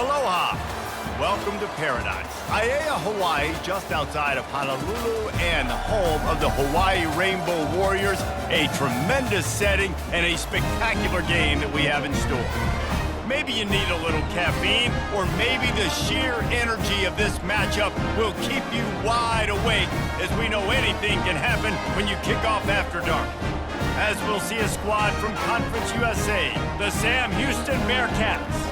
Aloha! Welcome to paradise. Aiea, Hawaii, just outside of Honolulu and the home of the Hawaii Rainbow Warriors. A tremendous setting and a spectacular game that we have in store. Maybe you need a little caffeine, or maybe the sheer energy of this matchup will keep you wide awake, as we know anything can happen when you kick off after dark. As we'll see a squad from Conference USA, the Sam Houston Bearcats,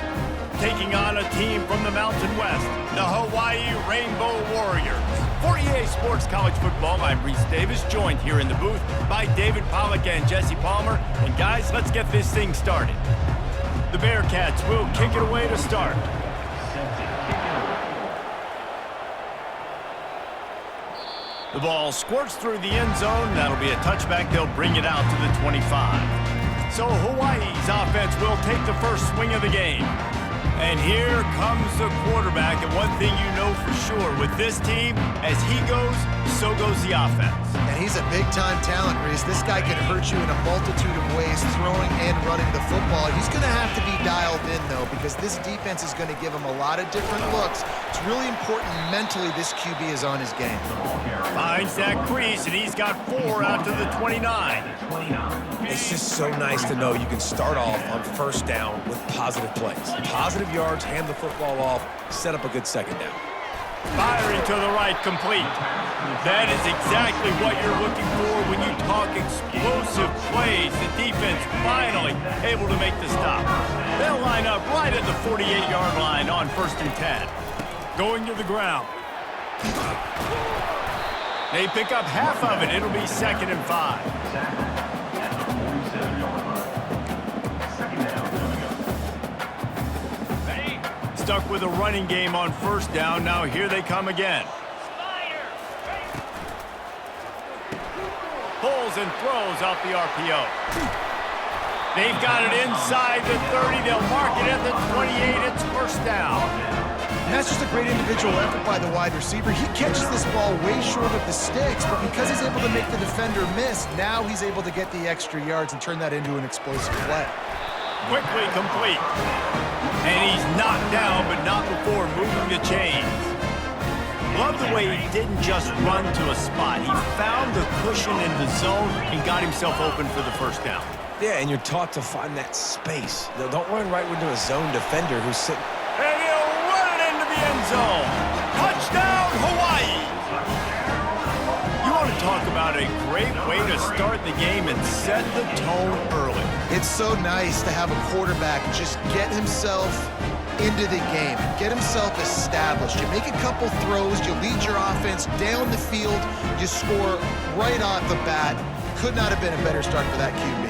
taking on a team from the Mountain West, the Hawaii Rainbow Warriors. For EA Sports College Football, I'm Reese Davis, joined here in the booth by David Pollack and Jesse Palmer. And guys, let's get this thing started. The Bearcats will kick it away to start. The ball squirts through the end zone. That'll be a touchback. They'll bring it out to the 25. So Hawaii's offense will take the first swing of the game. And here comes the quarterback, and one thing you know for sure with this team, as he goes, so goes the offense. And he's a big-time talent, Reese. This guy can hurt you in a multitude of ways, throwing and running the football. He's going to have to be dialed in, though, because this defense is going to give him a lot of different looks. It's really important mentally this QB is on his game. Finds that crease, and he's got 4 out to the 29. It's just so nice to know you can start off on first down with positive plays. Positive yards, hand the football off, set up a good second down. Firing to the right, complete. That is exactly what you're looking for when you talk explosive plays. The defense finally able to make the stop. They'll line up right at the 48-yard line on 1st and 10. Going to the ground. They pick up half of it. It'll be 2nd and 5. Stuck with a running game on 1st down. Now here they come again. Pulls and throws out the RPO. They've got it inside the 30. They'll mark it at the 28. It's 1st down. And that's just a great individual effort by the wide receiver. He catches this ball way short of the sticks, but because he's able to make the defender miss, now he's able to get the extra yards and turn that into an explosive play. Quickly complete. And he's knocked down, but not before moving the chains. Love the way he didn't just run to a spot. He found the cushion in the zone and got himself open for the 1st down. Yeah, and you're taught to find that space. Don't run right into a zone defender who's sitting. And he'll run it into the end zone. Touchdown, Hawaii! You want to talk about a great way to start the game and set the tone early. It's so nice to have a quarterback just get himself into the game, get himself established. You make a couple throws, you lead your offense down the field, you score right off the bat. Could not have been a better start for that QB.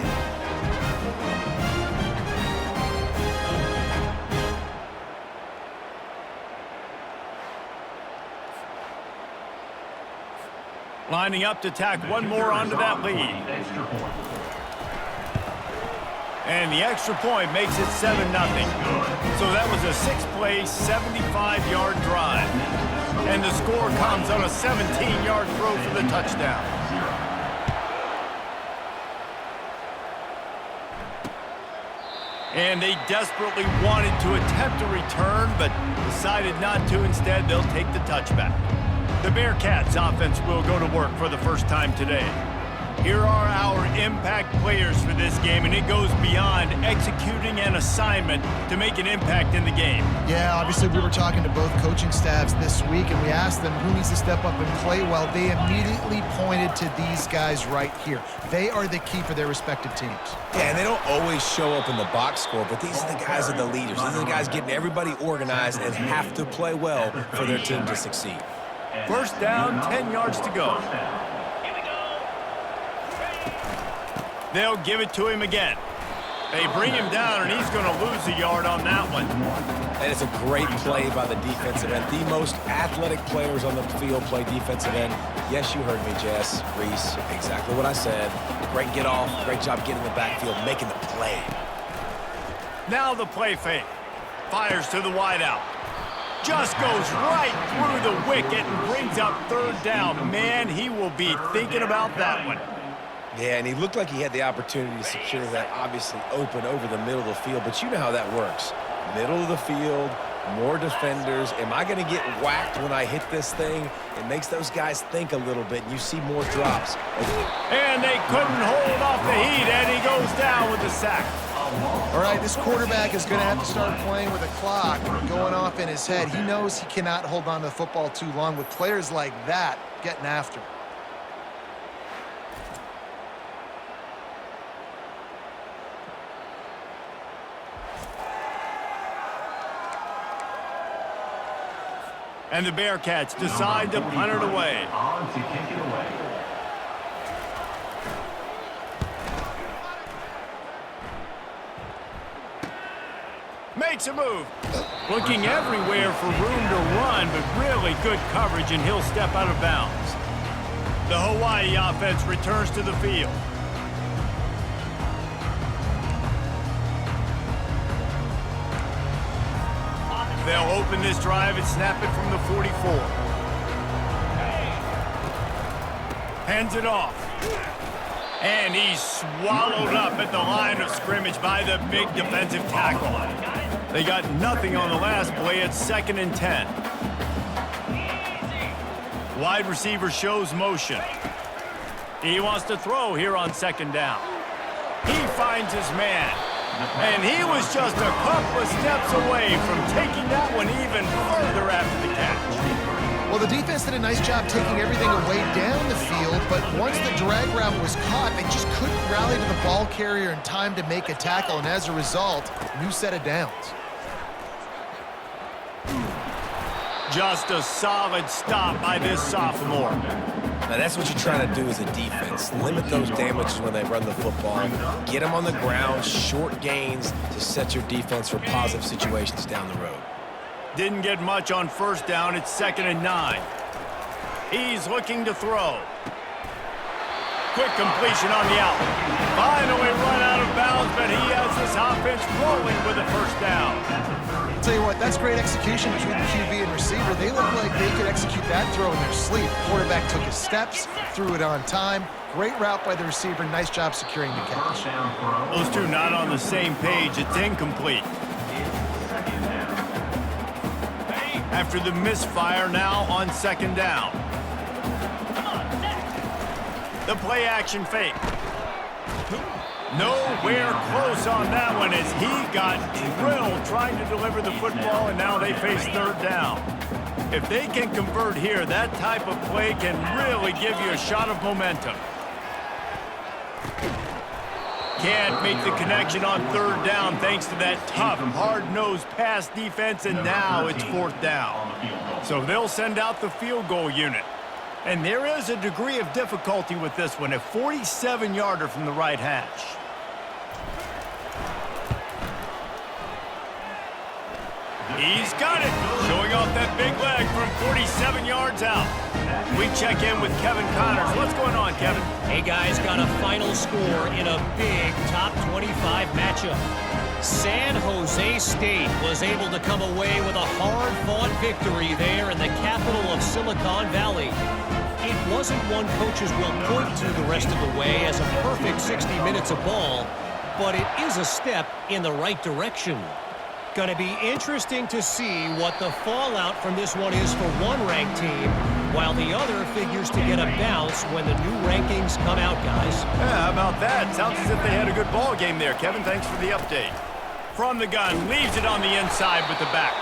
Lining up to tack one more onto that lead. And the extra point makes it 7-0. So that was a 6-play, 75-yard drive. And the score comes on a 17-yard throw for the touchdown. And they desperately wanted to attempt a return, but decided not to. Instead, they'll take the touchback. The Bearcats offense will go to work for the first time today. Here are our impact players for this game, and it goes beyond executing an assignment to make an impact in the game. Yeah, obviously we were talking to both coaching staffs this week, and we asked them who needs to step up and play well. They immediately pointed to these guys right here. They are the key for their respective teams. Yeah, and they don't always show up in the box score, but these are the guys that are the leaders. These are the guys getting everybody organized and have to play well for their team to succeed. 1st down, 10 yards to go. They'll give it to him again. They bring him down, and he's going to lose a yard on that one. And it's a great play by the defensive end. The most athletic players on the field play defensive end. Yes, you heard me, Jess, Reese. Exactly what I said. Great get off. Great job getting the backfield, making the play. Now the play fake. Fires to the wideout. Just goes right through the wicket and brings up 3rd down. Man, he will be thinking about that one. Yeah, and he looked like he had the opportunity to secure that, obviously open over the middle of the field, but you know how that works. Middle of the field, more defenders. Am I going to get whacked when I hit this thing? It makes those guys think a little bit, and you see more drops. And they couldn't hold off the heat, and he goes down with the sack. All right, this quarterback is going to have to start playing with a clock going off in his head. He knows he cannot hold on to the football too long with players like that getting after him. And the Bearcats decide to punt it away. Makes a move. Looking everywhere for room to run, but really good coverage, and he'll step out of bounds. The Hawaii offense returns to the field. They'll open this drive and snap it from the 44. Hands it off. And he's swallowed up at the line of scrimmage by the big defensive tackle. They got nothing on the last play. It's 2nd and 10. Wide receiver shows motion. He wants to throw here on 2nd down. He finds his man. And he was just a couple of steps away from taking that one even further after the catch. Well, the defense did a nice job taking everything away down the field, but once the drag route was caught, they just couldn't rally to the ball carrier in time to make a tackle, and as a result, new set of downs. Just a solid stop by this sophomore. Now, that's what you're trying to do as a defense. Limit those damages when they run the football. Get them on the ground, short gains to set your defense for positive situations down the road. Didn't get much on 1st down. It's 2nd and 9. He's looking to throw. Quick completion on the out. Finally run out of bounds, but he has this offense rolling with a 1st down. I'll tell you what, that's great execution between the QB and receiver. They look like they could execute that throw in their sleep. Quarterback took his steps, threw it on time. Great route by the receiver. Nice job securing the catch. Those two not on the same page. It's incomplete. After the misfire, now on 2nd down. The play action fake. Nowhere close on that one as he got drilled trying to deliver the football, and now they face 3rd down. If they can convert here, that type of play can really give you a shot of momentum. Can't make the connection on 3rd down thanks to that tough, hard-nosed pass defense, and now it's 4th down. So they'll send out the field goal unit. And there is a degree of difficulty with this one, a 47-yarder from the right hash. He's got it, showing off that big leg from 47 yards out. We check in with Kevin Connors. What's going on, Kevin? Hey, guys, got a final score in a big top 25 matchup. San Jose State was able to come away with a hard-fought victory there in the capital of Silicon Valley. It wasn't one coaches will point to the rest of the way as a perfect 60 minutes of ball, but it is a step in the right direction. Going to be interesting to see what the fallout from this one is for one ranked team, while the other figures to get a bounce when the new rankings come out, guys. Yeah, how about that? Sounds as if they had a good ball game there, Kevin. Thanks for the update. From the gun, leaves it on the inside with the back.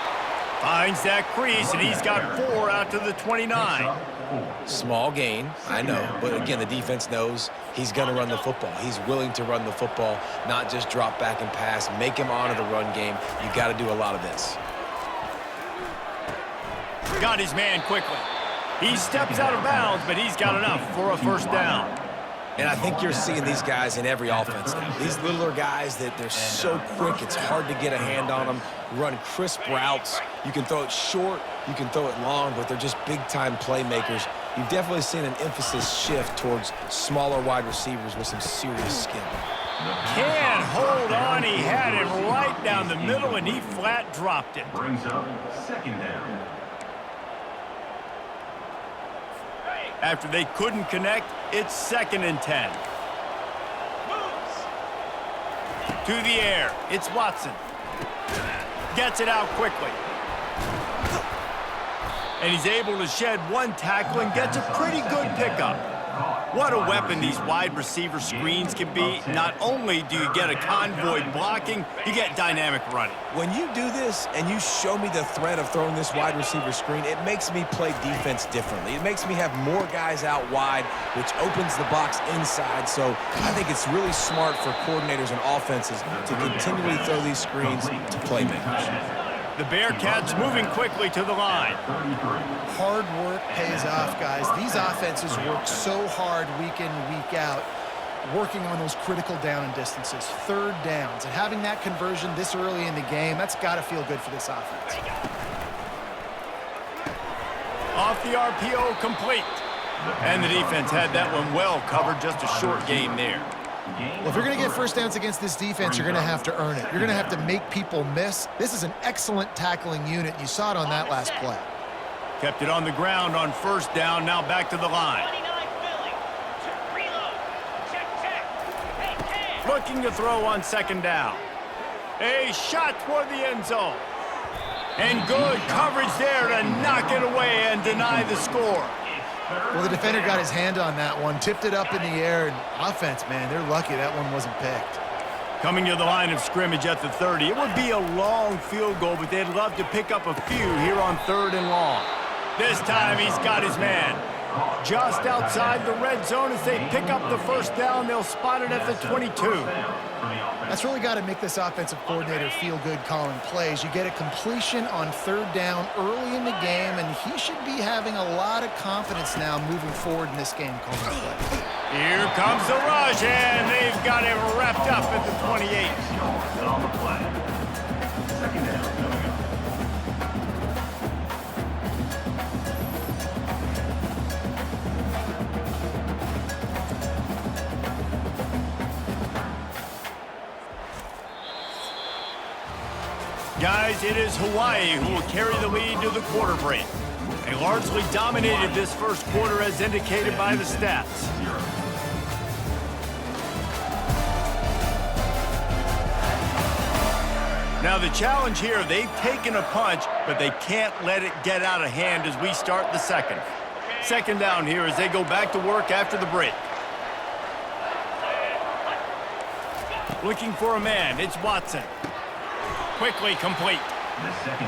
Finds that crease, and he's got 4 out to the 29. Small gain, I know, but again, the defense knows he's going to run the football. He's willing to run the football, not just drop back and pass, make him honor the run game. You got to do a lot of this. Got his man quickly. He steps out of bounds, but he's got enough for a 1st down. And I think you're seeing these guys in every offense now. These littler guys that they're so quick, it's hard to get a hand on them, run crisp routes. You can throw it short, you can throw it long, but they're just big-time playmakers. You've definitely seen an emphasis shift towards smaller wide receivers with some serious skill. Can't hold on. He had it right down the middle, and he flat dropped it. Brings up 2nd down. After they couldn't connect, it's 2nd and 10. To the air, it's Watson. Gets it out quickly. And he's able to shed one tackle and gets a pretty good pickup. What a weapon these wide receiver screens can be. Not only do you get a convoy blocking, you get dynamic running. When you do this and you show me the threat of throwing this wide receiver screen, it makes me play defense differently. It makes me have more guys out wide, which opens the box inside. So I think it's really smart for coordinators and offenses to continually throw these screens to playmakers. The Bearcats moving quickly to the line. Hard work pays off, guys. These offenses work so hard week in, week out, working on those critical down and distances, third downs. And having that conversion this early in the game, that's got to feel good for this offense. Off the RPO, complete. And the defense had that one well covered, just a short game there. Well, if you're going to get first downs against this defense, you're going to have to earn it. You're going to have to make people miss. This is an excellent tackling unit. You saw it on that last play. Kept it on the ground on first down, now back to the line. Looking to throw on second down. A shot toward the end zone. And good coverage there to knock it away and deny the score. Well, the defender got his hand on that one, tipped it up in the air, and offense, man, they're lucky that one wasn't picked. Coming to the line of scrimmage at the 30. It would be a long field goal, but they'd love to pick up a few here on third and long. This time he's got his man. Just outside the red zone as they pick up the first down. They'll spot it at the 22. That's really got to make this offensive coordinator feel good calling plays. You get a completion on third down early in the game, and he should be having a lot of confidence now moving forward in this game calling plays. Here comes the rush, and they've got it wrapped up at the 28. On the play. Second down coming up. Guys, it is Hawaii who will carry the lead to the quarter break. They largely dominated this first quarter as indicated by the stats. Now the challenge here, they've taken a punch, but they can't let it get out of hand as we start the second. Second down here as they go back to work after the break. Looking for a man, it's Watson. Quickly complete.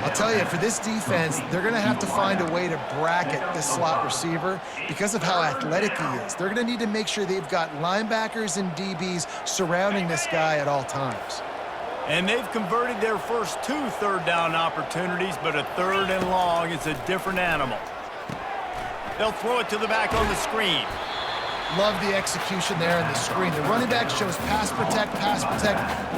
I'll tell you, for this defense, they're going to have to find a way to bracket this slot receiver because of how athletic he is. They're going to need to make sure they've got linebackers and DBs surrounding this guy at all times. And they've converted their first two third down opportunities, but a third and long is a different animal. They'll throw it to the back on the screen. Love the execution there in the screen. The running back shows pass protect,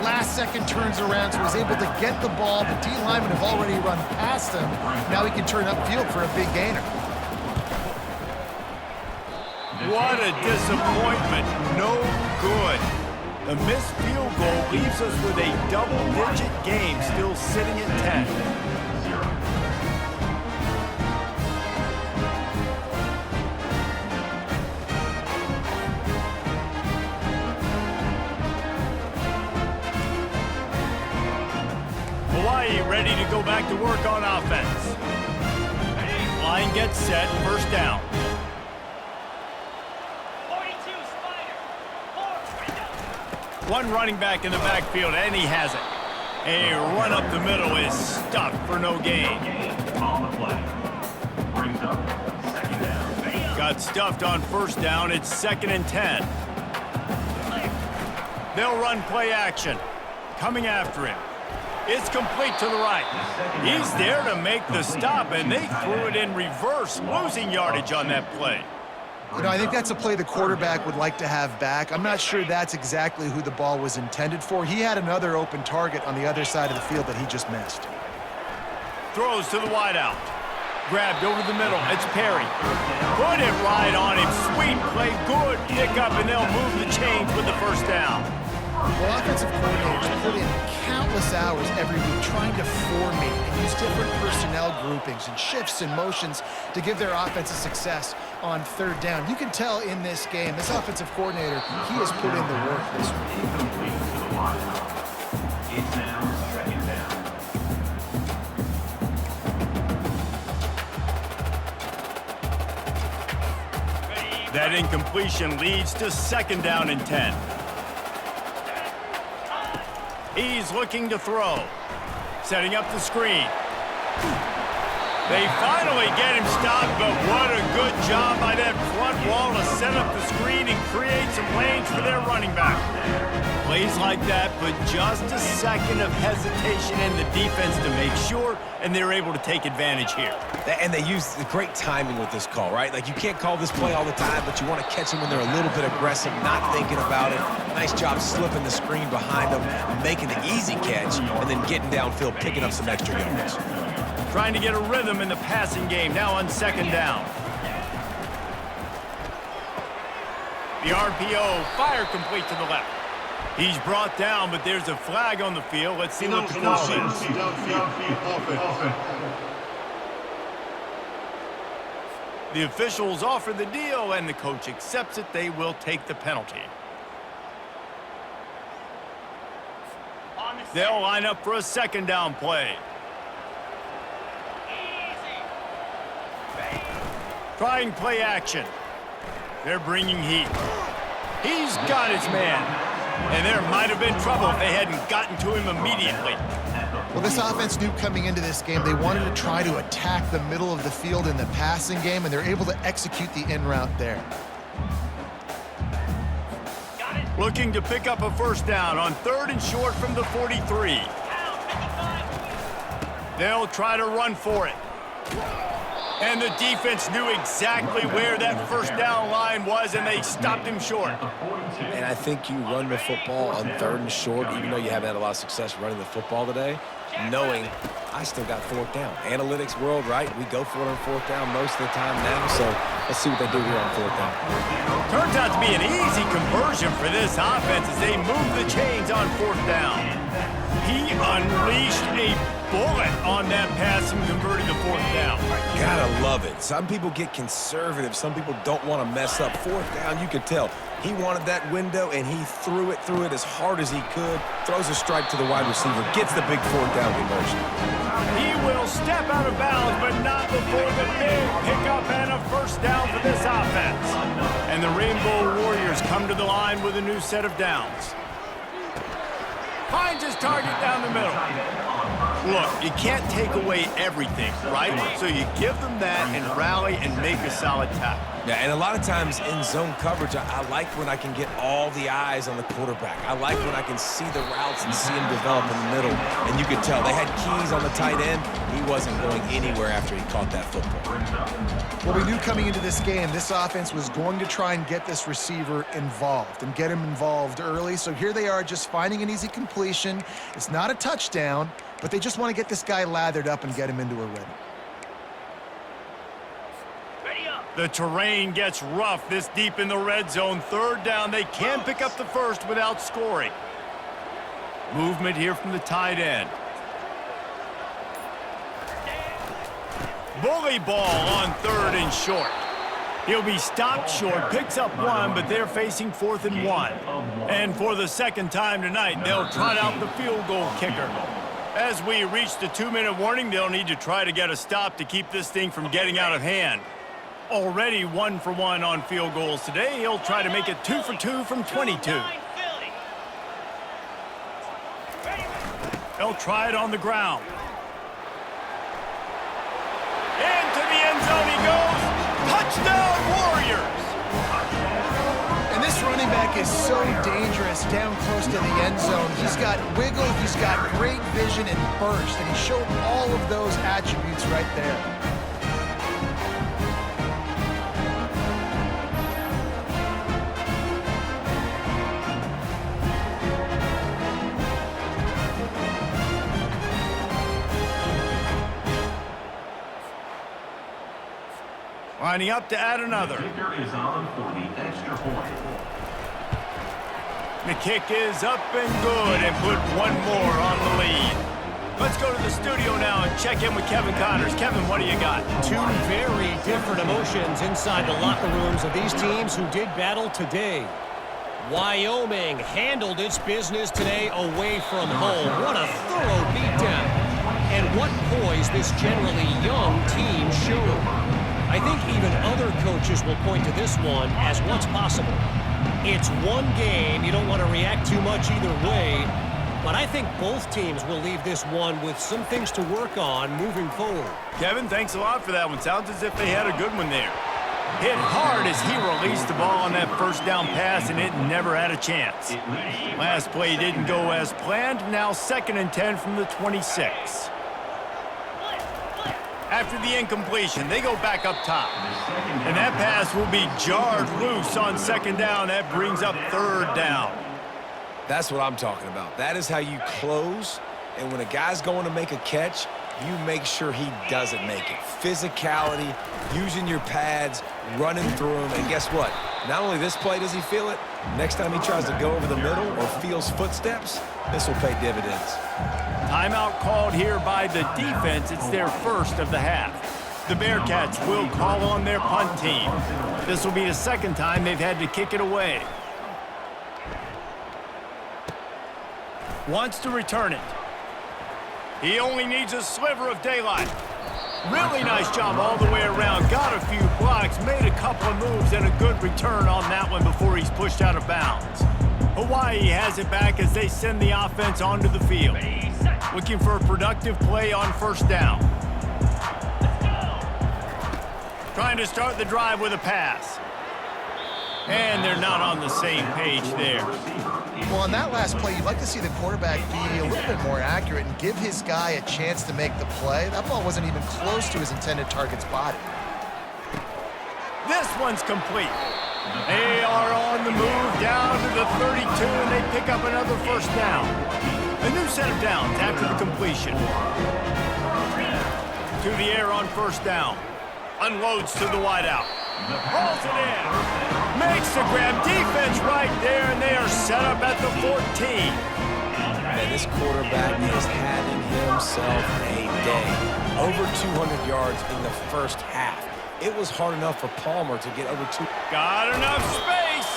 last second turns around, so he's able to get the ball. The D linemen have already run past him. Now he can turn upfield for a big gainer. What a disappointment. No good. The missed field goal leaves us with a double-digit game still sitting at 10. Hawaii ready to go back to work on offense. Line gets set, first down. 42 Spider. One running back in the backfield, and he has it. A run up the middle is stuffed for no gain. On the play. Brings up second down. Got stuffed on first down, it's 2nd and 10. They'll run play action. Coming after him. It's complete to the right. He's there to make the stop, and they threw it in reverse, losing yardage on that play. You know, I think that's a play the quarterback would like to have back. I'm not sure that's exactly who the ball was intended for. He had another open target on the other side of the field that he just missed. Throws to the wideout. Grabbed over the middle. It's Perry. Put it right on him. Sweet play. Good pick up, and they'll move the chains with the first down. Well, offensive coordinators put in countless hours every week trying to formate and use different personnel groupings and shifts and motions to give their offensive success on third down. You can tell in this game, this offensive coordinator, he has put in the work this week. It's now second down. That incompletion leads to 2nd down and 10. He's looking to throw. Setting up the screen. They finally get him stopped, but what a good job by that front wall to set up the screen and create some lanes for their running back. Plays like that, but just a second of hesitation in the defense to make sure, and they're able to take advantage here. And they use the great timing with this call, right? Like, you can't call this play all the time, but you want to catch them when they're a little bit aggressive, not thinking about it. Nice job slipping the screen behind them, making the easy catch, and then getting downfield, picking up some extra yards. Trying to get a rhythm in the passing game, now on 2nd down. The RPO, fire complete to the left. He's brought down, but there's a flag on the field. Let's see what the call is. The officials offer the deal, and the coach accepts it. They will take the penalty. They'll line up for a 2nd down play. Trying play action. They're bringing heat. He's got his man. And there might have been trouble if they hadn't gotten to him immediately. Well, this offense knew coming into this game they wanted to try to attack the middle of the field in the passing game, and they're able to execute the in route there. Looking to pick up a 1st down on 3rd and short from the 43. They'll try to run for it. And the defense knew exactly where that 1st down line was, and they stopped him short. And I think you run the football on 3rd and short, even though you haven't had a lot of success running the football today, knowing I still got 4th down. Analytics world, right? We go for it on 4th down most of the time now, so let's see what they do here on 4th down. Turns out to be an easy conversion for this offense as they move the chains on 4th down. He unleashed a bullet on that pass and converted to 4th down. Gotta love it. Some people get conservative. Some people don't want to mess up. 4th down, you could tell. He wanted that window, and he threw it as hard as he could. Throws a strike to the wide receiver. Gets the big 4th down conversion. He will step out of bounds, but not before the big pickup and a 1st down for this offense. And the Rainbow Warriors come to the line with a new set of downs. Finds his target down the middle. Look, you can't take away everything, right? So you give them that and rally and make a solid tackle. Yeah, and a lot of times in zone coverage, I like when I can get all the eyes on the quarterback. I like when I can see the routes and see him develop in the middle. And you could tell they had keys on the tight end. He wasn't going anywhere after he caught that football. Well, we knew coming into this game, this offense was going to try and get this receiver involved and get him involved early. So here they are just finding an easy completion. It's not a touchdown, but they just want to get this guy lathered up and get him into a rhythm. The terrain gets rough this deep in the red zone. 3rd down, they can pick up the 1st without scoring. Movement here from the tight end. Bully ball on 3rd and short. He'll be stopped short, picks up 1, but they're facing 4th and 1. And for the 2nd time tonight, they'll trot out the field goal kicker. As we reach the 2-minute warning, they'll need to try to get a stop to keep this thing from getting out of hand. Already 1 for 1 on field goals today. He'll try to make it 2 for 2 from 22. They'll try it on the ground. Into the end zone he goes. Touchdown, Warriors! And this running back is so dangerous down close to the end zone. He's got wiggle, he's got great vision and burst, and he showed all of those attributes right there. Lining up to add another. Kicker is on for the extra point. The kick is up and good and put 1 more on the lead. Let's go to the studio now and check in with Kevin Connors. Kevin, what do you got? 2 very different emotions inside the locker rooms of these teams who did battle today. Wyoming handled its business today away from home. What a thorough beatdown. And what poise this generally young team showed. I think even other coaches coaches will point to this one as what's possible. It's one game. You don't want to react too much either way. But I think both teams will leave this one with some things to work on moving forward. Kevin, thanks a lot for that one. Sounds as if they had a good one there. Hit hard as he released the ball on that first down pass, and it never had a chance. Last play didn't go as planned. Now 2nd and 10 from the 26. After the incompletion, they go back up top. And that pass will be jarred loose on 2nd down. That brings up 3rd down. That's what I'm talking about. That is how you close. And when a guy's going to make a catch, you make sure he doesn't make it. Physicality, using your pads, running through him. And guess what? Not only this play does he feel it, next time he tries to go over the middle or feels footsteps, this will pay dividends. Timeout called here by the defense. It's their first of the half. The Bearcats will call on their punt team. This will be the 2nd time they've had to kick it away. Wants to return it. He only needs a sliver of daylight. Really nice job all the way around. Got a few blocks, made a couple of moves, and a good return on that one before he's pushed out of bounds. Hawaii has it back as they send the offense onto the field. Looking for a productive play on 1st down. Trying to start the drive with a pass. And they're not on the same page there. Well, on that last play, you'd like to see the quarterback be a little bit more accurate and give his guy a chance to make the play. That ball wasn't even close to his intended target's body. This one's complete. They are on the move down to the 32, and they pick up another 1st down. A new set of downs after the completion. To the air on 1st down. Unloads to the wideout. Hauls it in. Makes the grab. Defense right there, and they are set up at the 14. Man, this quarterback is having himself a day. Over 200 yards in the 1st half. It was hard enough for Palmer to get over 2. Got enough space.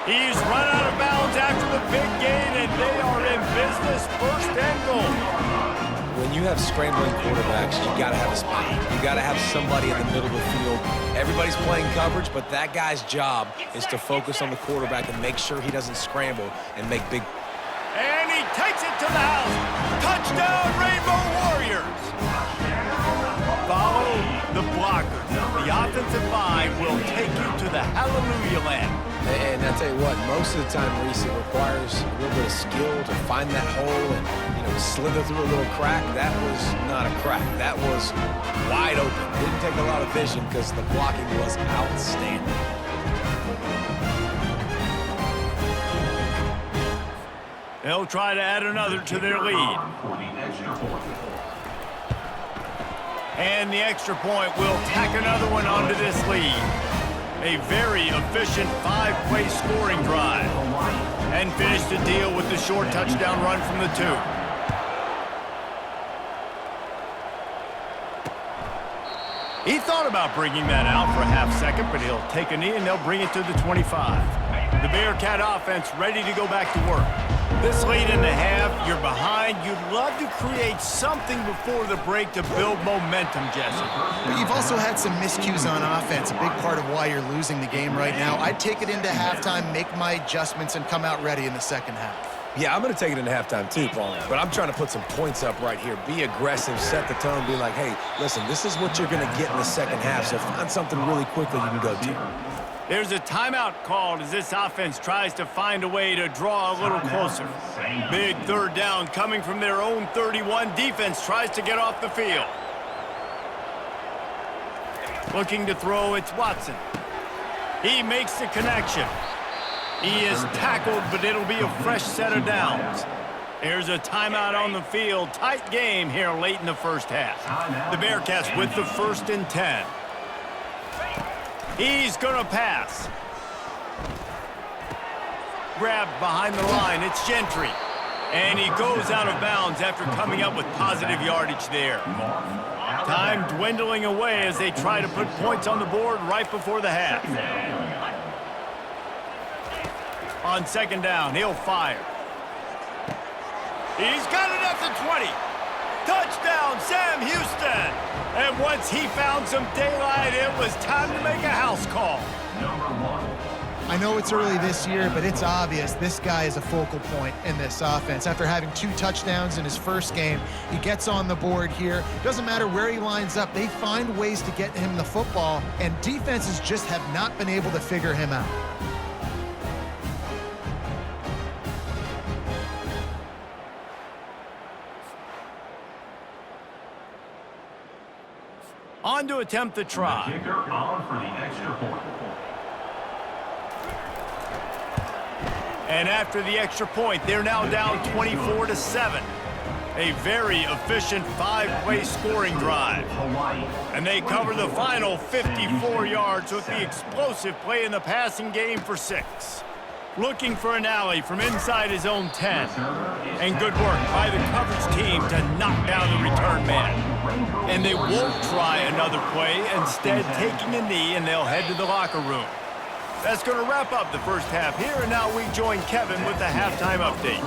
He's run out of bounds after the big gain, and they are in business. 1st and goal. When you have scrambling quarterbacks, you got to have a spot. You got to have somebody in the middle of the field. Everybody's playing coverage, but that guy's job is to focus on the quarterback and make sure he doesn't scramble and make big. And he takes it to the house. Touchdown, Rainbow Warriors. Follow the blockers. The offensive line will take you to the Hallelujah land. And I tell you what, most of the time, Reese, it requires a little bit of skill to find that hole and, slither through a little crack. That was not a crack. That was wide open. Didn't take a lot of vision because the blocking was outstanding. They'll try to add another to their lead. And the extra point will tack another one onto this lead. A very efficient 5-play scoring drive. And finish the deal with the short touchdown run from the 2. He thought about bringing that out for a half-second, but he'll take a knee and they'll bring it to the 25. The Bearcat offense ready to go back to work. This late in the half, you're behind. You'd love to create something before the break to build momentum, Jesse. But you've also had some miscues on offense, a big part of why you're losing the game right now. I'd take it into halftime, make my adjustments, and come out ready in the 2nd half. Yeah, I'm going to take it into halftime too, Paul. But I'm trying to put some points up right here. Be aggressive, set the tone, be like, hey, listen, this is what you're going to get in the 2nd half, so find something really quickly you can go to. There's a timeout called as this offense tries to find a way to draw a little closer. Big 3rd down coming from their own 31. Defense tries to get off the field. Looking to throw, it's Watson. He makes the connection. He is tackled, but it'll be a fresh set of downs. There's a timeout on the field. Tight game here late in the 1st half. The Bearcats with the 1st and 10. He's going to pass. Grabbed behind the line. It's Gentry. And he goes out of bounds after coming up with positive yardage there. Time dwindling away as they try to put points on the board right before the half. On 2nd down, he'll fire. He's got it at the 20. Touchdown, Sam Houston! And once he found some daylight, it was time to make a house call. Number 1. I know it's early this year, but it's obvious this guy is a focal point in this offense. After having 2 touchdowns in his first game, he gets on the board here. Doesn't matter where he lines up, they find ways to get him the football, and defenses just have not been able to figure him out. On to attempt the try. Kicker on for the extra point. And after the extra point, they're now down 24-7. A very efficient 5-play scoring drive. Hawaii. And they cover the final 54 yards with the explosive play in the passing game for 6. Looking for an alley from inside his own 10. And good work by the coverage team to knock down the return man. And they won't try another play, instead taking a knee, and they'll head to the locker room. That's going to wrap up the first half here, and now we join Kevin with the halftime update.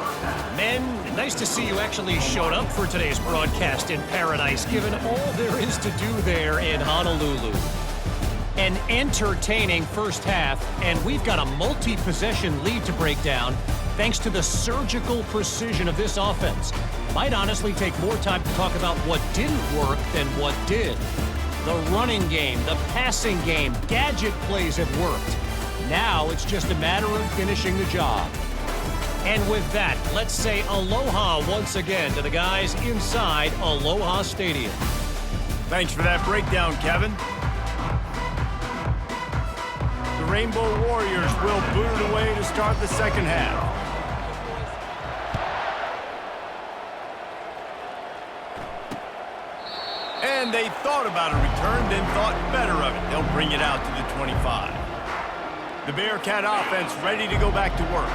Men, nice to see you actually showed up for today's broadcast in paradise, given all there is to do there in Honolulu. An entertaining first half, and we've got a multi-possession lead to break down thanks to the surgical precision of this offense. Might honestly take more time to talk about what didn't work than what did. The running game, the passing game, gadget plays have worked. Now it's just a matter of finishing the job. And with that, let's say aloha once again to the guys inside Aloha Stadium. Thanks for that breakdown, Kevin. The Rainbow Warriors will boot it away to start the second half. And they thought about a return, then thought better of it. They'll bring it out to the 25. The Bearcat offense ready to go back to work.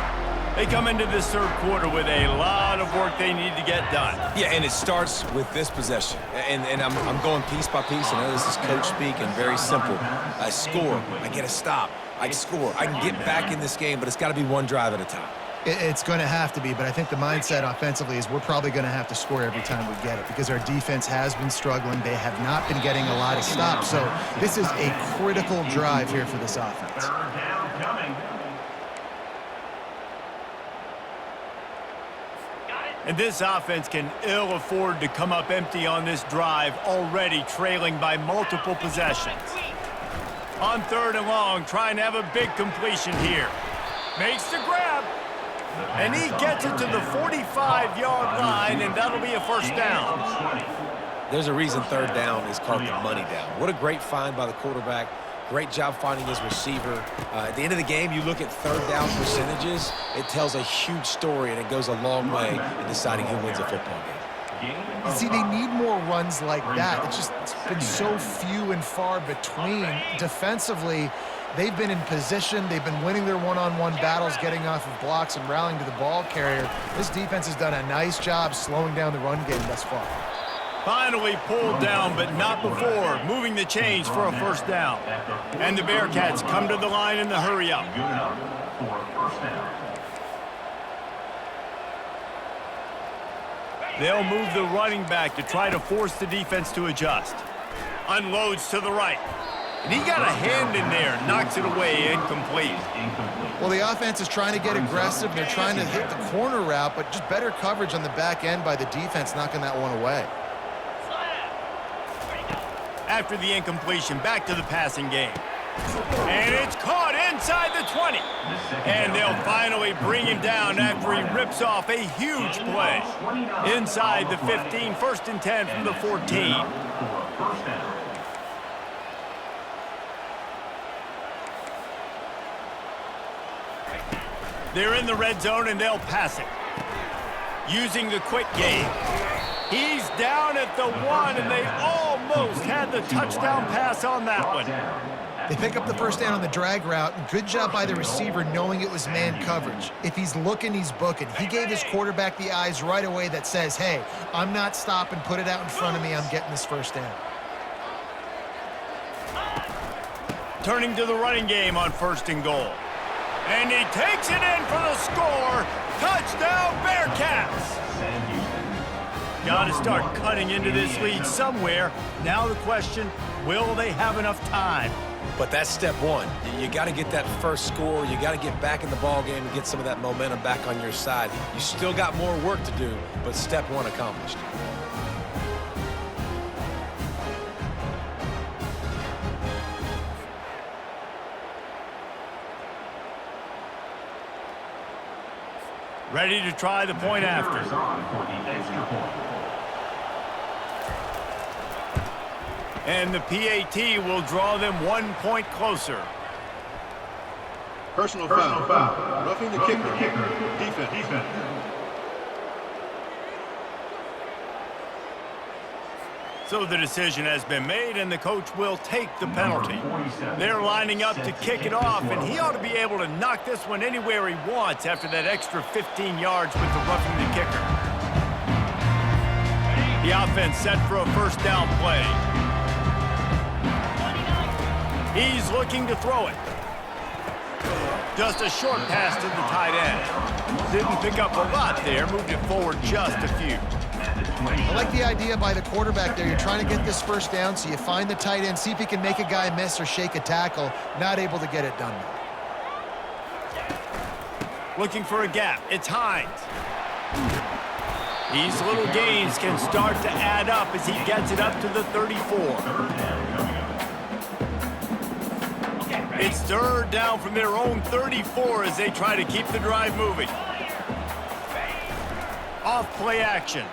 They come into this third quarter with a lot of work they need to get done. Yeah, and it starts with this possession. And I'm going piece by piece. I know this is coach speak and very simple. I score. I get a stop. I score. I can get back in this game, but it's got to be one drive at a time. It's going to have to be, but I think the mindset offensively is we're probably going to have to score every time we get it because our defense has been struggling. They have not been getting a lot of stops. So this is a critical drive here for this offense. Third down coming. And this offense can ill afford to come up empty on this drive, already trailing by multiple possessions. On 3rd and long, trying to have a big completion here. Makes the grab. And he gets it to the 45-yard line, and that'll be a first down. There's a reason 3rd down is called the money down. What a great find by the quarterback. Great job finding his receiver. At the end of the game, you look at 3rd down percentages, it tells a huge story, and it goes a long way in deciding who wins a football game. You see, they need more runs like that. It's been so few and far between. Defensively, they've been in position. They've been winning their one-on-one battles, getting off of blocks and rallying to the ball carrier. This defense has done a nice job slowing down the run game thus far. Finally pulled down, but not before. Moving the chains for a first down. And the Bearcats come to the line in the hurry up. Good enough for a first down. They'll move the running back to try to force the defense to adjust. Unloads to the right. And he got a hand in there, knocks it away, incomplete. Well, the offense is trying to get aggressive. They're trying to hit the corner route, but just better coverage on the back end by the defense, knocking that one away. After the incompletion, back to the passing game. And it's caught inside the 20. And they'll finally bring him down after he rips off a huge play. Inside the 15, 1st and 10 from the 14. They're in the red zone, and they'll pass it. Using the quick game. He's down at the 1, and they almost had the touchdown pass on that one. They pick up the first down on the drag route. Good job by the receiver knowing it was man coverage. If he's looking, he's booking. He gave his quarterback the eyes right away that says, hey, I'm not stopping, put it out in front of me, I'm getting this first down. Turning to the running game on 1st and goal. And he takes it in for the score. Touchdown, Bearcats! Got to start cutting into this lead somewhere. Now the question, will they have enough time? But that's step one. You got to get that first score. You got to get back in the ball game and get some of that momentum back on your side. You still got more work to do, but step one accomplished. Ready to try the point after. And the PAT will draw them 1 point closer. Personal foul. Roughing the kicker. Defense. So the decision has been made, and the coach will take the penalty. They're lining up to kick it off, and he ought to be able to knock this one anywhere he wants after that extra 15 yards with the roughing the kicker. The offense set for a first down play. He's looking to throw it. Just a short pass to the tight end. Didn't pick up a lot there, moved it forward just a few. I like the idea by the quarterback there. You're trying to get this first down, so you find the tight end, see if he can make a guy miss or shake a tackle. Not able to get it done. Looking for a gap. It's Hines. These little gains can start to add up as he gets it up to the 34. It's third down from their own 34 as they try to keep the drive moving. Off play action.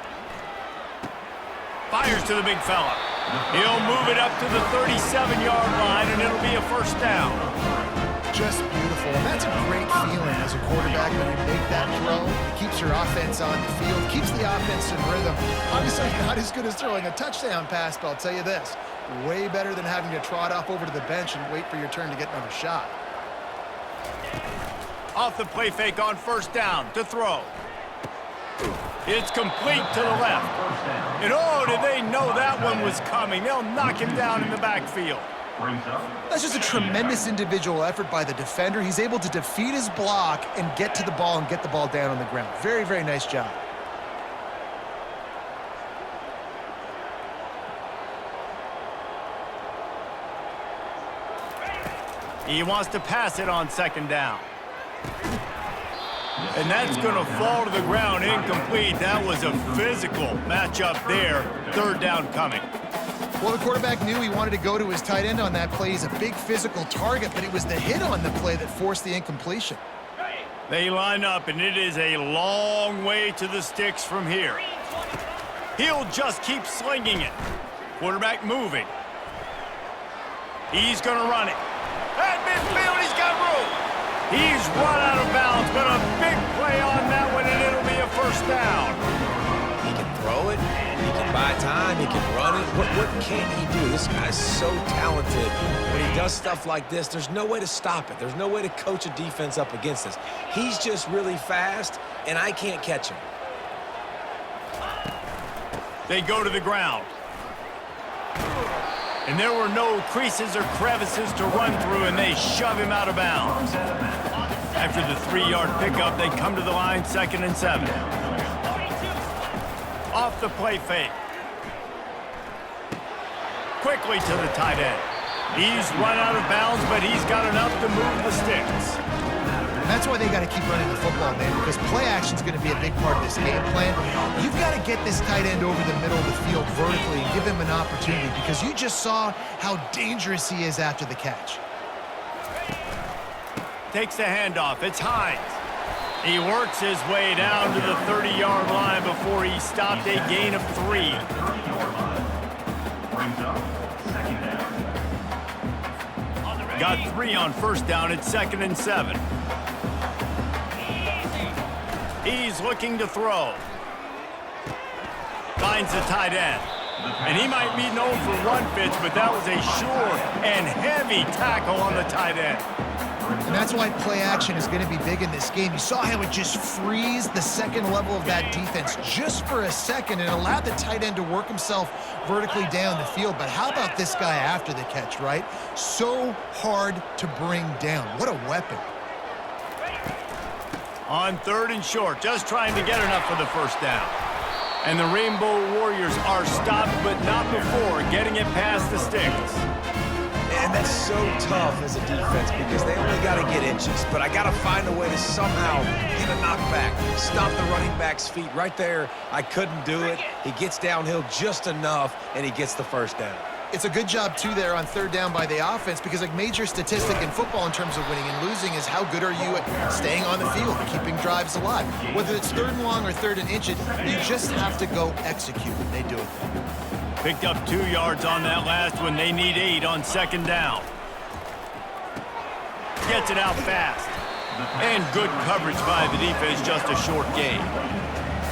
Fires to the big fella. He'll move it up to the 37-yard line, and it'll be a first down. Just beautiful. And that's a great feeling as a quarterback when you make that throw. It keeps your offense on the field, keeps the offense in rhythm. Obviously not as good as throwing a touchdown pass, but I'll tell you this, way better than having to trot off over to the bench and wait for your turn to get another shot. Off the play fake on first down to throw. It's complete to the left. And oh, did they know that one was coming. They'll knock him down in the backfield. That's just a tremendous individual effort by the defender. He's able to defeat his block and get to the ball and get the ball down on the ground. Very, very nice job. He wants to pass it on second down. And that's going to fall to the ground, incomplete. That was a physical matchup there. Third down coming. Well, the quarterback knew he wanted to go to his tight end on that play. He's a big physical target, but it was the hit on the play that forced the incompletion. They line up, and it is a long way to the sticks from here. He'll just keep slinging it. Quarterback moving. He's going to run it. At midfield, he's got room. He's run out of bounds, but a big play on that one, and it'll be a first down. He can throw it, he can buy time, he can run it. What can he do? This guy's so talented. When he does stuff like this, there's no way to stop it. There's no way to coach a defense up against this. He's just really fast, and I can't catch him. They go to the ground. And there were no creases or crevices to run through, and they shove him out of bounds. After the 3-yard pickup, they come to the line, 2nd and 7. Off the play fake. Quickly to the tight end. He's run out of bounds, but he's got enough to move the sticks. That's why they got to keep running the football, man, because play action is going to be a big part of this game plan. You've got to get this tight end over the middle of the field vertically and give him an opportunity, because you just saw how dangerous he is after the catch. Takes the handoff. It's Hines. He works his way down to the 30-yard line before he stopped a gain of 3. Got 3 on first down. It's 2nd and 7. He's looking to throw. Finds the tight end. And he might be known for run fits, but that was a sure and heavy tackle on the tight end. And that's why play action is going to be big in this game. You saw how it just frees the second level of that defense just for a second and allowed the tight end to work himself vertically down the field. But how about this guy after the catch, right? So hard to bring down. What a weapon. On 3rd and short, just trying to get enough for the first down. And the Rainbow Warriors are stopped, but not before getting it past the sticks. And that's so tough as a defense because they only got to get inches. But I got to find a way to somehow get a knockback, stop the running back's feet. Right there, I couldn't do it. He gets downhill just enough, and he gets the first down. It's a good job, too, there on third down by the offense because a major statistic in football in terms of winning and losing is how good are you at staying on the field, keeping drives alive. Whether it's third and long or third and inches, you just have to go execute. They do it. Picked up 2 yards on that last one. They need 8 on second down. Gets it out fast. And good coverage by the defense, just a short gain.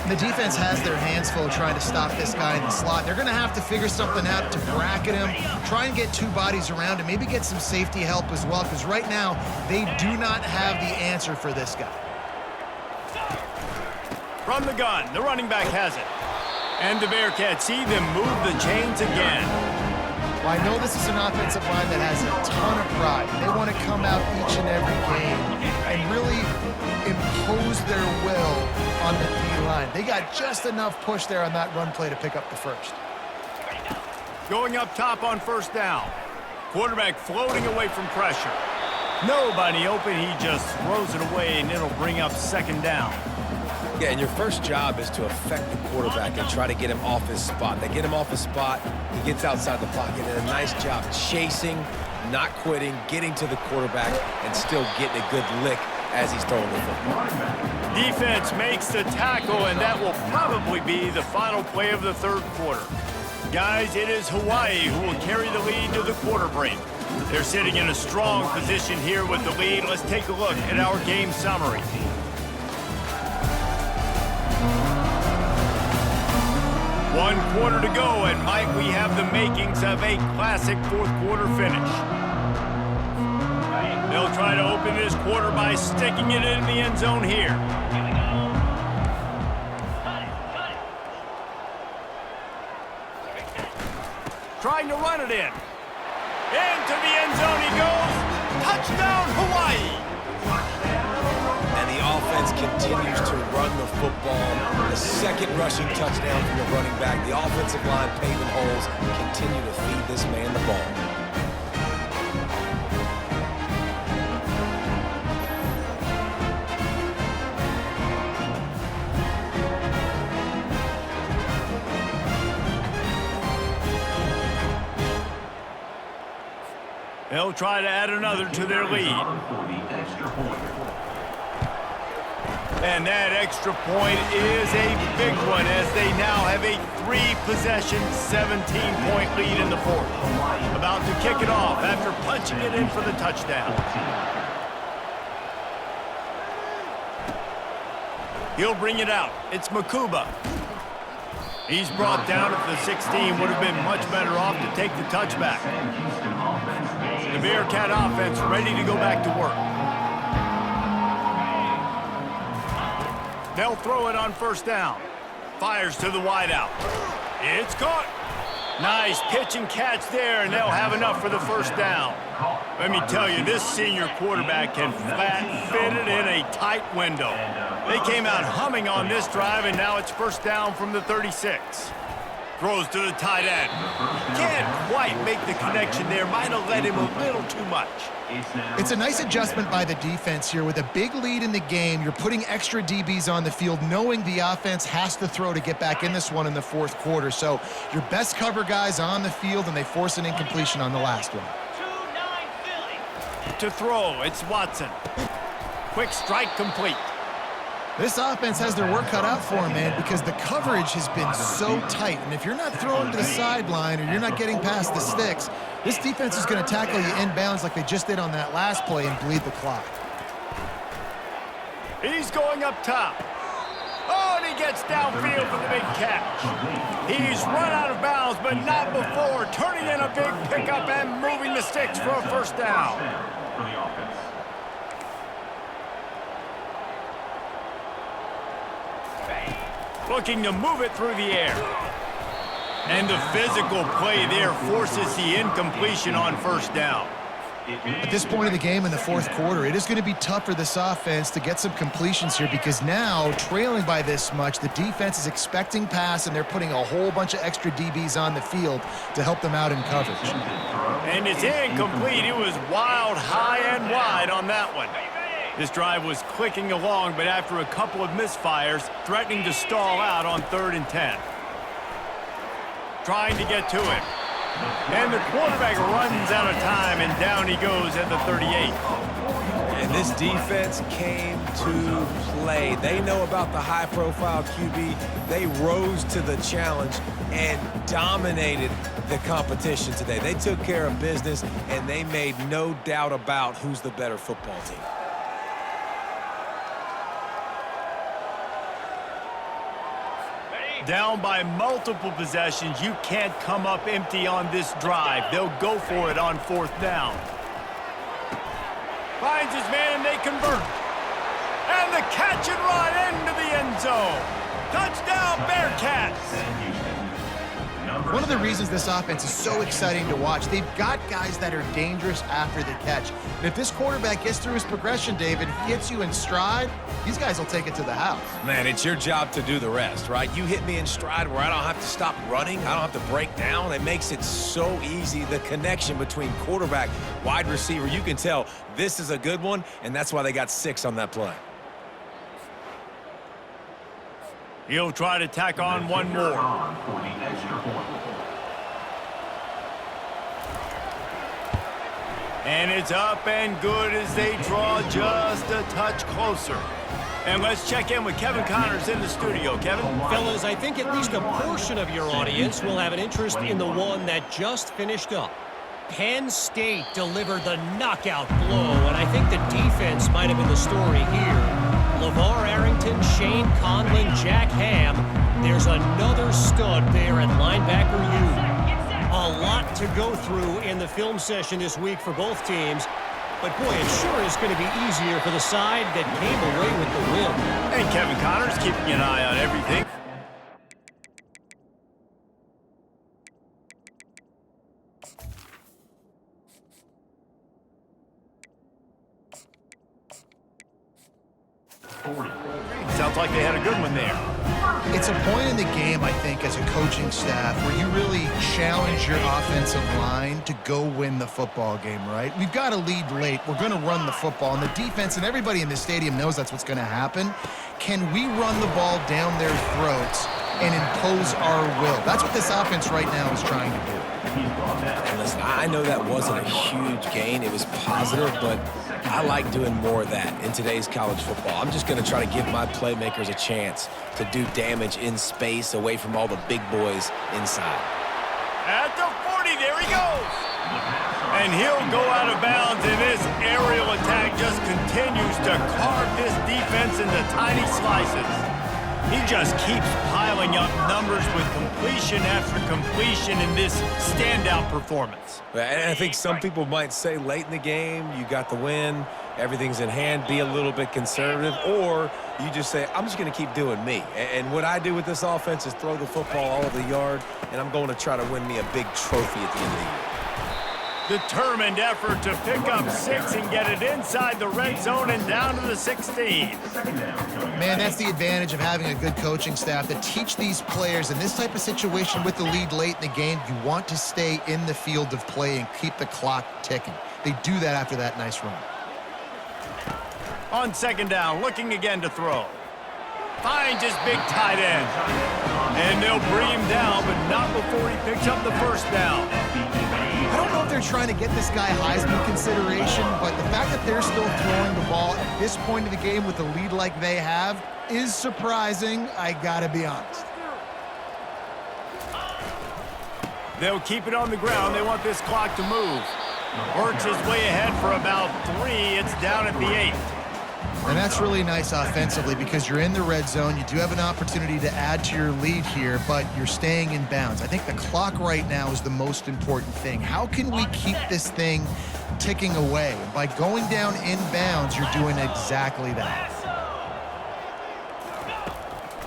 The defense has their hands full trying to stop this guy in the slot. They're going to have to figure something out to bracket him, try and get 2 bodies around him, maybe get some safety help as well, because right now they do not have the answer for this guy. From the gun, the running back has it. And the Bearcats see them move the chains again. Well, I know this is an offensive line that has a ton of pride. They want to come out each and every game and really impose their will on the D-line. They got just enough push there on that run play to pick up the first. Going up top on first down. Quarterback floating away from pressure. Nobody open, he just throws it away, and it'll bring up second down. Yeah, and your first job is to affect the quarterback and try to get him off his spot. They get him off his spot, he gets outside the pocket, and a nice job chasing, not quitting, getting to the quarterback, and still getting a good lick as he's throwing the football. Defense makes the tackle, and that will probably be the final play of the third quarter. Guys, it is Hawaii who will carry the lead to the quarter break. They're sitting in a strong position here with the lead. Let's take a look at our game summary. One quarter to go, and might we have the makings of a classic fourth quarter finish. They'll try to open this quarter by sticking it in the end zone here. Trying to run it in. Into the end zone he goes. Touchdown, Hawaii! And the offense continues to run the football. The second rushing touchdown from the running back. The offensive line paving holes. Continue to feed this man the ball. They'll try to add another to their lead. And that extra point is a big one as they now have a 3-possession, 17-point lead in the fourth. About to kick it off after punching it in for the touchdown. He'll bring it out. It's Makuba. He's brought down at the 16. Would have been much better off to take the touchback. The Bearcat offense ready to go back to work. They'll throw it on first down. Fires to the wideout. It's caught. Nice pitch and catch there, and they'll have enough for the first down. Let me tell you, this senior quarterback can flat fit it in a tight window. They came out humming on this drive, and now it's first down from the 36. Throws to the tight end. Can't quite make the connection there. Might have led him a little too much. It's a nice adjustment by the defense here. With a big lead in the game, you're putting extra DBs on the field, knowing the offense has to throw to get back in this one in the fourth quarter. So your best cover guys on the field, and they force an incompletion on the last one. To throw, it's Watson. Quick strike complete. This offense has their work cut out for them, man, because the coverage has been so tight. And if you're not throwing to the sideline or you're not getting past the sticks, this defense is going to tackle you inbounds like they just did on that last play and bleed the clock. He's going up top. Oh, and he gets downfield for the big catch. He's run out of bounds, but not before turning in a big pickup and moving the sticks for a first down. Looking to move it through the air. And the physical play there forces the incompletion on first down. At this point in the game in the fourth quarter, it is going to be tough for this offense to get some completions here because now, trailing by this much, the defense is expecting pass, and they're putting a whole bunch of extra DBs on the field to help them out in coverage. And it's incomplete. It was wild, high and wide on that one. This drive was clicking along, but after a couple of misfires, threatening to stall out on 3rd and 10. Trying to get to it. And the quarterback runs out of time, and down he goes at the 38. And this defense came to play. They know about the high-profile QB. They rose to the challenge and dominated the competition today. They took care of business, and they made no doubt about who's the better football team. Down by multiple possessions, you can't come up empty on this drive. They'll go for it on 4th down. Finds his man, and they convert. And the catch and run into the end zone. Touchdown, Bearcats! One of the reasons this offense is so exciting to watch, they've got guys that are dangerous after the catch. And if this quarterback gets through his progression, David, he hits you in stride, these guys will take it to the house. Man, it's your job to do the rest, right? You hit me in stride where I don't have to stop running. I don't have to break down. It makes it so easy. The connection between quarterback, wide receiver, you can tell this is a good one, and that's why they got 6 on that play. He'll try to tack on one more. And it's up and good as they draw just a touch closer. And let's check in with Kevin Connors in the studio. Kevin? Fellas, I think at least a portion of your audience will have an interest in the one that just finished up. Penn State delivered the knockout blow, and I think the defense might have been the story here. LeVar Arrington, Shane Conlon, Jack Ham. There's another stud there at linebacker U. A lot to go through in the film session this week for both teams. But, boy, it sure is going to be easier for the side that came away with the win. And Kevin Connors keeping an eye on everything. Sounds like they had a good one there. It's a point in the game, I think, as a coaching staff where you really challenge your offensive line to go win the football game, right? We've got to lead late. We're going to run the football, and the defense and everybody in the stadium knows that's what's going to happen. Can we run the ball down their throats and impose our will? That's what this offense right now is trying to do. And listen, I know that wasn't a huge gain. It was positive, but I like doing more of that in today's college football. I'm just going to try to give my playmakers a chance to do damage in space away from all the big boys inside. At the 40, there he goes. And he'll go out of bounds, and this aerial attack just continues to carve this defense into tiny slices. He just keeps piling up numbers with completion after completion in this standout performance. And I think some people might say late in the game, you got the win, everything's in hand, be a little bit conservative, or you just say, I'm just going to keep doing me. And what I do with this offense is throw the football all over the yard, and I'm going to try to win me a big trophy at the end of the year. Determined effort to pick up 6 and get it inside the red zone and down to the 16. Man, that's the advantage of having a good coaching staff to teach these players in this type of situation with the lead late in the game. You want to stay in the field of play and keep the clock ticking. They do that after that nice run. On 2nd down, looking again to throw. Finds his big tight end. And they'll bring him down, but not before he picks up the 1st down. I don't know if they're trying to get this guy Heisman consideration, but the fact that they're still throwing the ball at this point of the game with a lead like they have is surprising, I gotta be honest. They'll keep it on the ground. They want this clock to move. Works his way ahead for about 3. It's down at the 8. And that's really nice offensively because you're in the red zone. You do have an opportunity to add to your lead here, but you're staying in bounds. I think the clock right now is the most important thing. How can we keep this thing ticking away? And by going down in bounds, you're doing exactly that.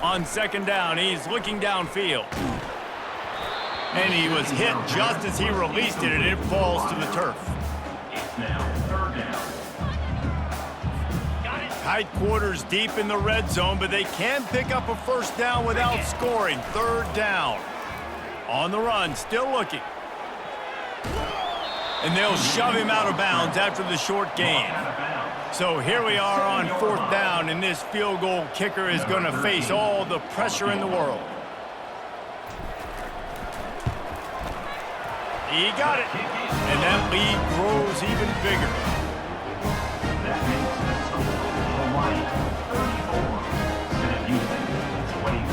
On 2nd down, he's looking downfield. And he was hit just as he released it, and it falls to the turf. It's now 3rd down. Tight quarters deep in the red zone, but they can pick up a first down without scoring. 3rd down. On the run, still looking. And they'll shove him out of bounds after the short gain. So here we are on 4th down, and this field goal kicker is going to face all the pressure in the world. He got it. And that lead grows even bigger. That makes the score Hawaii 34 instead of Houston 21.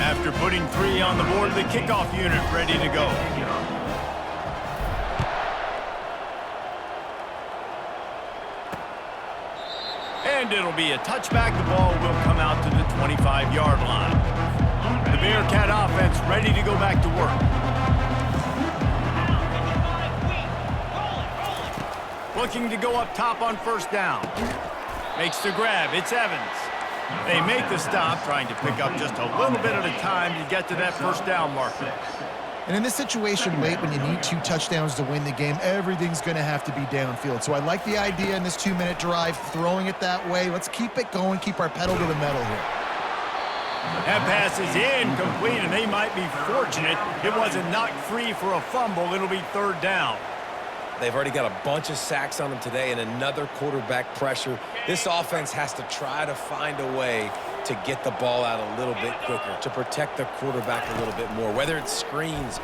After putting 3 on the board, the kickoff unit ready to go. And it'll be a touchback. The ball will come out to the 25-yard line. The Bearcat offense ready to go back to work. Looking to go up top on 1st down. Makes the grab. It's Evans. They make the stop, trying to pick up just a little bit at a time to get to that 1st down marker. And in this situation late, when you need 2 touchdowns to win the game, everything's going to have to be downfield. So I like the idea in this 2-minute drive, throwing it that way. Let's keep it going, keep our pedal to the metal here. That pass is incomplete, and they might be fortunate it wasn't knocked free for a fumble. It'll be 3rd down. They've already got a bunch of sacks on them today and another quarterback pressure. This offense has to try to find a way to get the ball out a little bit quicker, to protect the quarterback a little bit more, whether it's screens.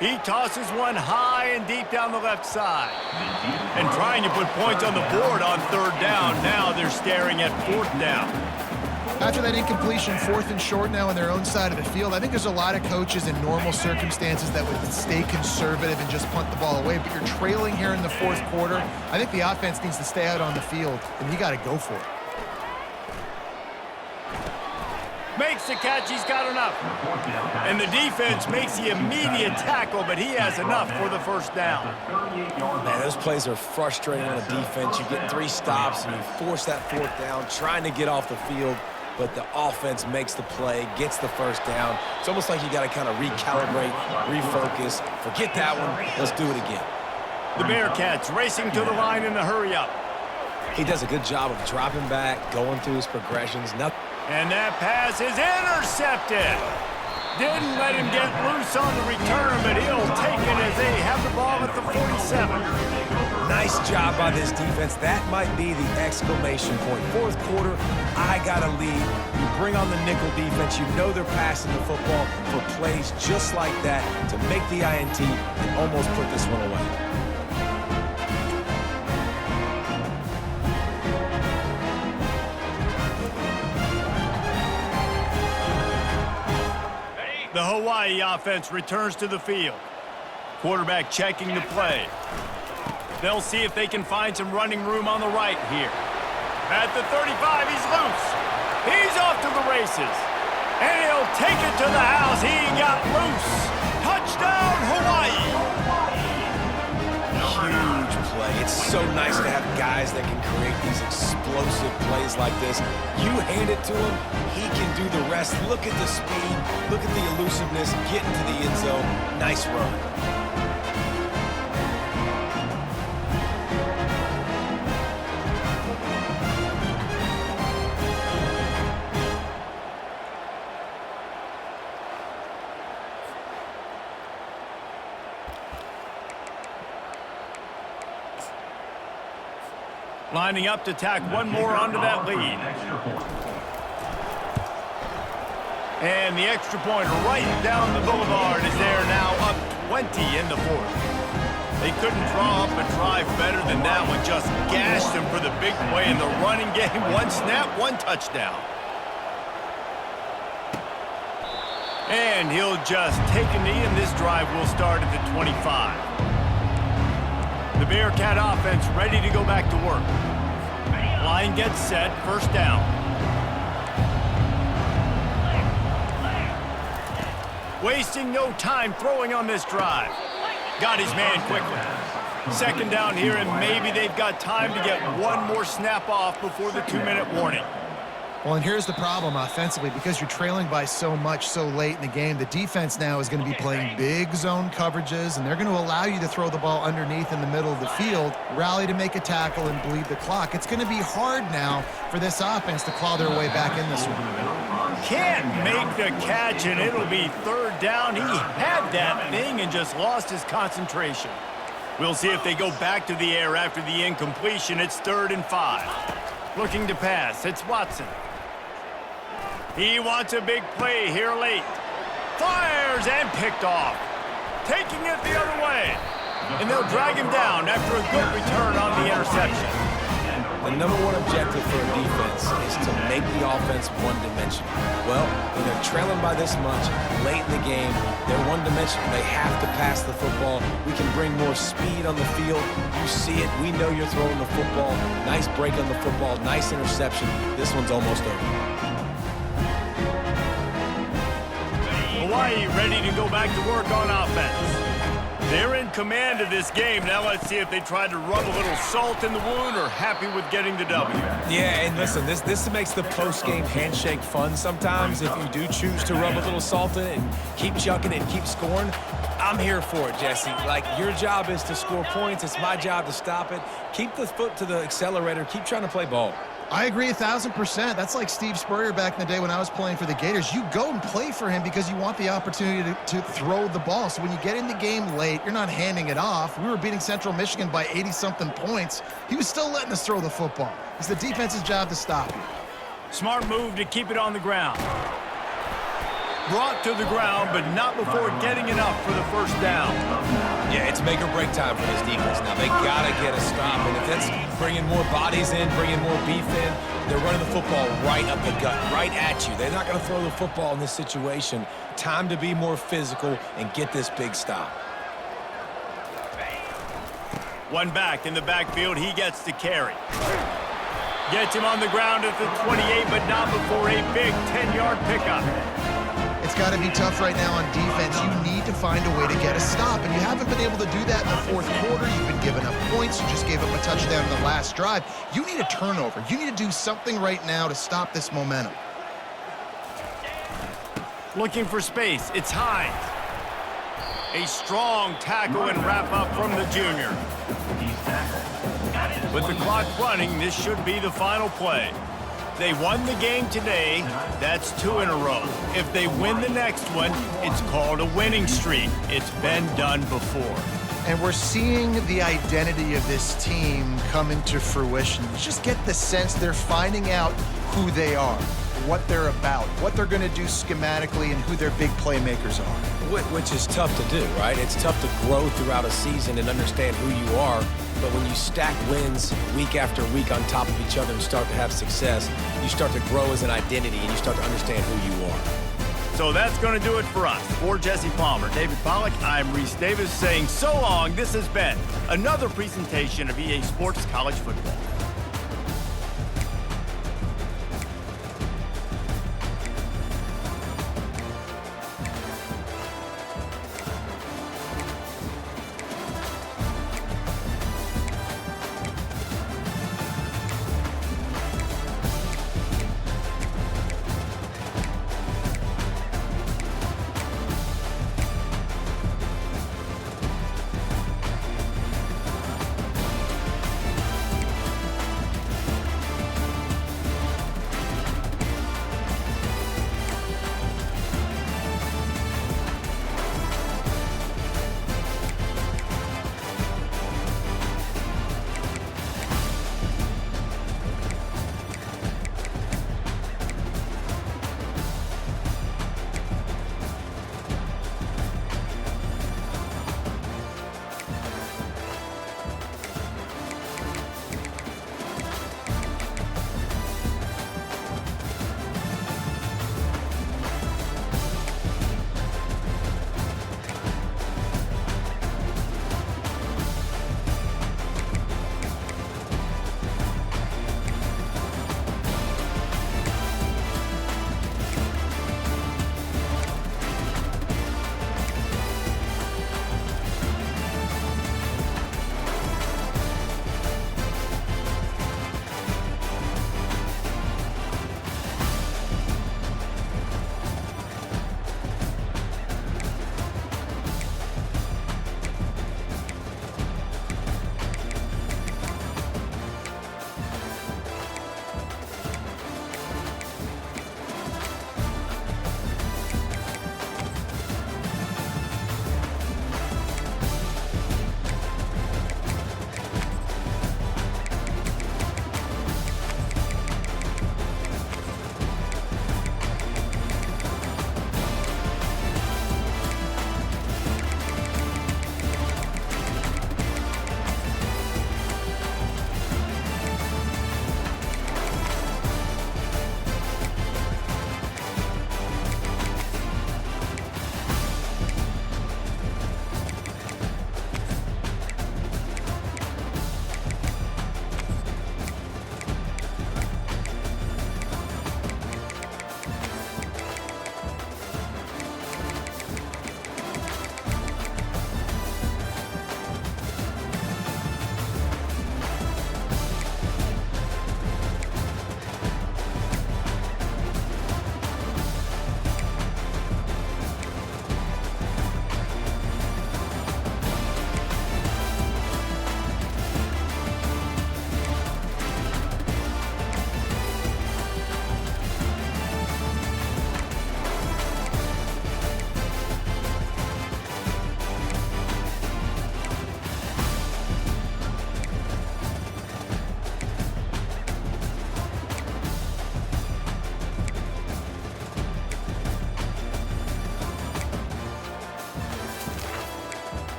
He tosses one high and deep down the left side. And trying to put points on the board on 3rd down. Now they're staring at 4th down. After that incompletion, 4th and short now on their own side of the field, I think there's a lot of coaches in normal circumstances that would stay conservative and just punt the ball away. But you're trailing here in the 4th quarter. I think the offense needs to stay out on the field, and you got to go for it. Makes the catch. He's got enough. And the defense makes the immediate tackle, but he has enough for the 1st down. Man, those plays are frustrating on the defense. You get 3 stops, and you force that 4th down, trying to get off the field. But the offense makes the play, gets the 1st down. It's almost like you got to kind of recalibrate, refocus. Forget that one. Let's do it again. The Bearcats racing to the line in a hurry-up. He does a good job of dropping back, going through his progressions. And that pass is intercepted. Didn't let him get loose on the return, but he'll take it as they have the ball at the 47. Nice job by this defense. That might be the exclamation point. 4th quarter, I got a lead. You bring on the nickel defense. You know they're passing the football for plays just like that to make the INT and almost put this one away. The Hawaii offense returns to the field. Quarterback checking the play. They'll see if they can find some running room on the right here. At the 35, he's loose. He's off to the races. And he'll take it to the house. He got loose. Touchdown, Hawaii. Huge play. It's so nice to have guys that can create these explosive plays like this. You hand it to him, he can do the rest. Look at the speed. Look at the elusiveness. Get into the end zone. Nice run. Lining up to tack one more onto that lead. And the extra point right down the boulevard is there now, up 20 in the 4th. They couldn't draw up a drive better than that one. Just gashed them for the big play in the running game. 1 snap, 1 touchdown. And he'll just take a knee, and this drive will start at the 25. The Bearcat offense ready to go back to work. Line gets set, 1st down. Wasting no time throwing on this drive. Got his man quickly. 2nd down here, and maybe they've got time to get one more snap off before the 2-minute warning. Well, and here's the problem offensively. Because you're trailing by so much so late in the game, the defense now is going to be playing big zone coverages, and they're going to allow you to throw the ball underneath in the middle of the field, rally to make a tackle, and bleed the clock. It's going to be hard now for this offense to claw their way back in this one. Can't make the catch, and it'll be third down. He had that thing and just lost his concentration. We'll see if they go back to the air after the incompletion. It's 3rd and 5. Looking to pass. It's Watson. He wants a big play here late. Fires and picked off. Taking it the other way. And they'll drag him down after a good return on the interception. The number one objective for a defense is to make the offense one-dimensional. Well, when they're trailing by this much, late in the game, they're one-dimensional. They have to pass the football. We can bring more speed on the field. You see it. We know you're throwing the football. Nice break on the football. Nice interception. This one's almost over. Hawaii ready to go back to work on offense. They're in command of this game. Now let's see if they try to rub a little salt in the wound or happy with getting the W. Yeah, and listen, this makes the post-game handshake fun sometimes. If you do choose to rub a little salt in it and keep chucking it and keep scoring, I'm here for it, Jesse. Like, your job is to score points. It's my job to stop it. Keep the foot to the accelerator. Keep trying to play ball. I agree 1,000%. That's like Steve Spurrier back in the day when I was playing for the Gators. You go and play for him because you want the opportunity to throw the ball. So when you get in the game late, you're not handing it off. We were beating Central Michigan by 80-something points. He was still letting us throw the football. It's the defense's job to stop you. Smart move to keep it on the ground. Brought to the ground, but not before getting enough for the first down. Yeah, it's make or break time for this defense now. They got to get a stop, and if that's bringing more bodies in, bringing more beef in, they're running the football right up the gut, right at you. They're not going to throw the football in this situation. Time to be more physical and get this big stop. One back in the backfield, he gets to carry. Gets him on the ground at the 28, but not before a big 10-yard pickup. It's got to be tough right now on defense. You need to find a way to get a stop, and you haven't been able to do that in the fourth quarter. You've been giving up points. You just gave up a touchdown in the last drive. You need a turnover. You need to do something right now to stop this momentum. Looking for space. It's Hines. A strong tackle and wrap up from the junior. With the clock running, this should be the final play. They won the game today. That's 2 in a row. If they win the next one, it's called a winning streak. It's been done before. And we're seeing the identity of this team come into fruition. You just get the sense they're finding out who they are, what they're about, what they're going to do schematically, and who their big playmakers are. Which is tough to do, right? It's tough to grow throughout a season and understand who you are. But when you stack wins week after week on top of each other and start to have success, you start to grow as an identity and you start to understand who you are. So that's going to do it for us. For Jesse Palmer, David Pollack, I'm Reese Davis saying so long. This has been another presentation of EA Sports College Football.